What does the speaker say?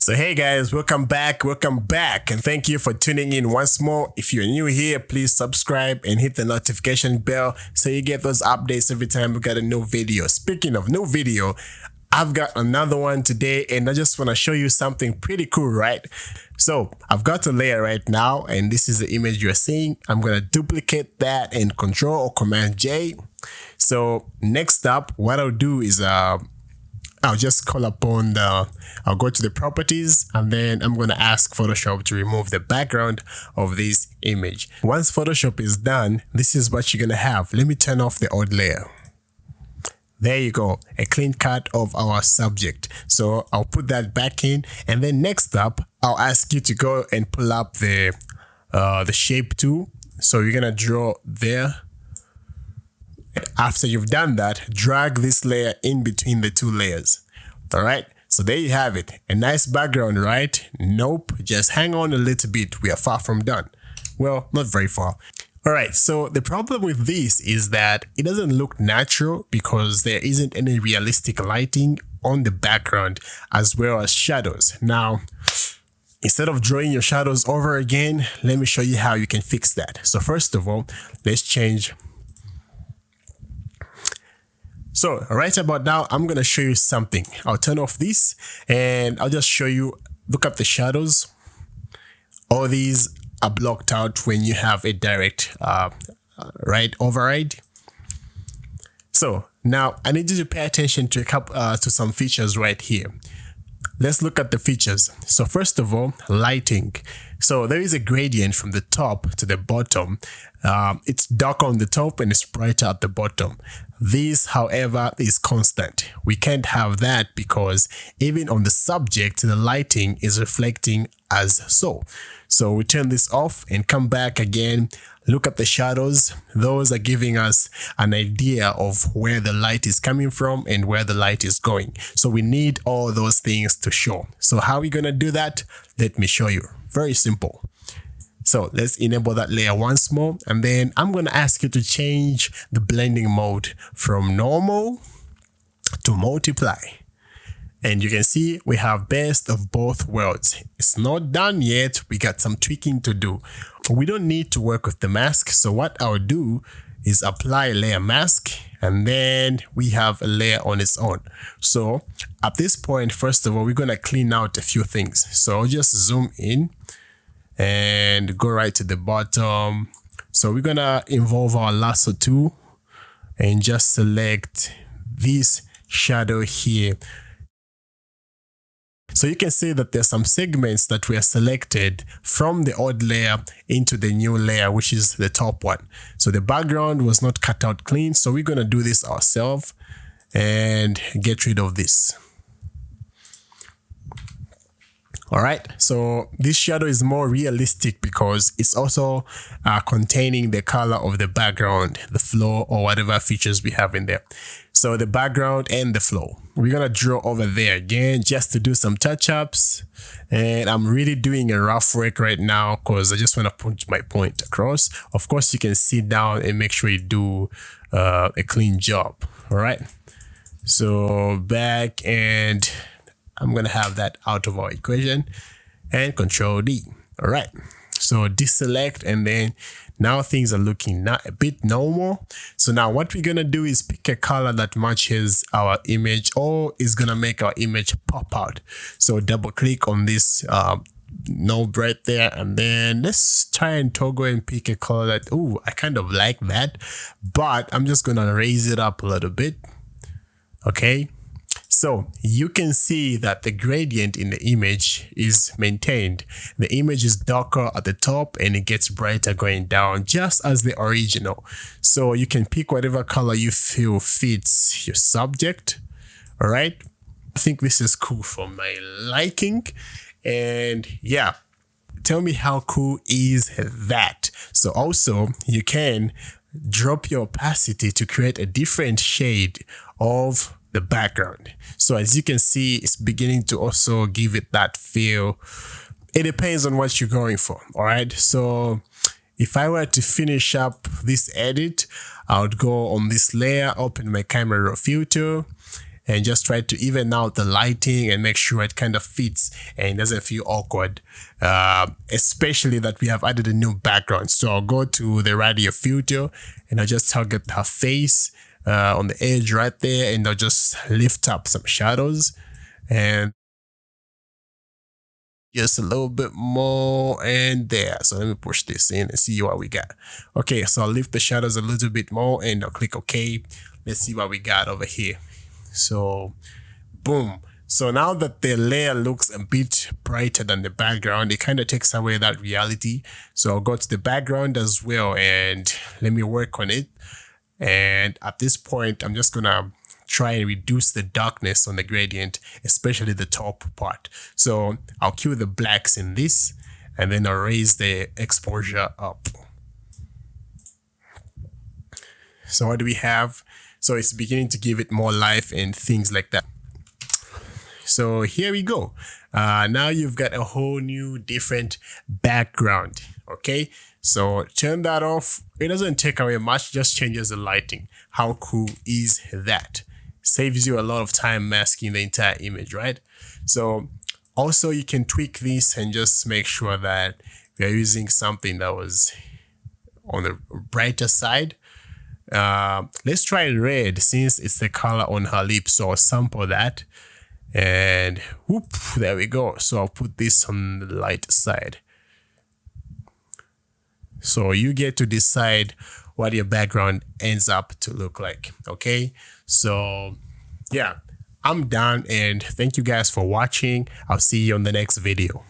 So hey guys, welcome back, and thank you for tuning in once more. If you're new here, please subscribe and hit the notification bell so you get those updates every time we got a new video. Speaking of new video, I've got another one today and I just want to show you something pretty cool, right? So I've got a layer right now and this is the image you're seeing. I'm going to duplicate that in Control or Command J. So next up, what I'll do is I'll just call upon I'll go to the properties and then I'm going to ask Photoshop to remove the background of this image. Once Photoshop is done, this is what you're going to have. Let me turn off the old layer. There you go, a clean cut of our subject. So I'll put that back in, and then next up, I'll ask you to go and pull up the shape tool. So you're going to draw there. After you've done that, drag this layer in between the two layers. All right, so there you have it. A nice background, right? Nope, just hang on a little bit. We are far from done. Well, not very far. All right, so the problem with this is that it doesn't look natural because there isn't any realistic lighting on the background as well as shadows. Now, instead of drawing your shadows over again, let me show you how you can fix that. So first of all, let's change. So right about now, I'm going to show you something. I'll turn off this and I'll just show you, look at the shadows. All these are blocked out when you have a direct override. So now I need you to pay attention to to some features right here. Let's look at the features. So first of all, lighting. So there is a gradient from the top to the bottom. It's darker on the top and it's brighter at the bottom. This, however, is constant. We can't have that because even on the subject, the lighting is reflecting as so. So we turn this off and come back again. Look at the shadows. Those are giving us an idea of where the light is coming from and where the light is going. So we need all those things to show. So how are we going to do that? Let me show you. Very simple. So let's enable that layer once more. And then I'm going to ask you to change the blending mode from normal to multiply. And you can see we have best of both worlds. It's not done yet. We got some tweaking to do. We don't need to work with the mask. So what I'll do is apply layer mask, and then we have a layer on its own. So at this point, first of all, we're going to clean out a few things. So I'll just zoom in and go right to the bottom. So we're going to involve our lasso tool and just select this shadow here. So you can see that there's some segments that were selected from the old layer into the new layer, which is the top one. So the background was not cut out clean. So we're going to do this ourselves and get rid of this. All right, so this shadow is more realistic because it's also containing the color of the background, the flow, or whatever features we have in there. So the background and the flow. We're going to draw over there again just to do some touch-ups. And I'm really doing a rough work right now because I just want to put my point across. Of course, you can sit down and make sure you do a clean job. All right, so back, and I'm going to have that out of our equation and Control D. All right, so deselect, and then now things are looking a bit normal. So now what we're going to do is pick a color that matches our image or is going to make our image pop out. So double click on this knob right there, and then let's try and toggle and pick a color that, oh, I kind of like that, but I'm just going to raise it up a little bit. Okay. So you can see that the gradient in the image is maintained. The image is darker at the top and it gets brighter going down, just as the original. So you can pick whatever color you feel fits your subject. All right. I think this is cool for my liking. And yeah, tell me how cool is that? So also you can drop your opacity to create a different shade of the background. So as you can see, it's beginning to also give it that feel. It depends on what you're going for. All right. So if I were to finish up this edit, I would go on this layer, open my camera raw filter, and just try to even out the lighting and make sure it kind of fits and doesn't feel awkward, especially that we have added a new background. So I'll go to the radio filter and I'll just target her face on the edge right there, and I'll just lift up some shadows and just a little bit more, and there. So let me push this in and see what we got. Okay, so I'll lift the shadows a little bit more and I'll click OK. Let's see what we got over here. So boom. So now that the layer looks a bit brighter than the background, it kind of takes away that reality. So I'll go to the background as well and let me work on it. And at this point, I'm just gonna try and reduce the darkness on the gradient, especially the top part. So I'll cue the blacks in this and then I'll raise the exposure up. So what do we have? So it's beginning to give it more life and things like that. So here we go. Now you've got a whole new different background. Okay, so turn that off. It doesn't take away much, just changes the lighting. How cool is that? Saves you a lot of time masking the entire image, right? So also you can tweak this and just make sure that we are using something that was on the brighter side. Let's try red since it's the color on her lips. So I'll sample that and whoop, there we go. So I'll put this on the light side. So you get to decide what your background ends up to look like. Okay, so yeah, I'm done and thank you guys for watching. I'll see you on the next video.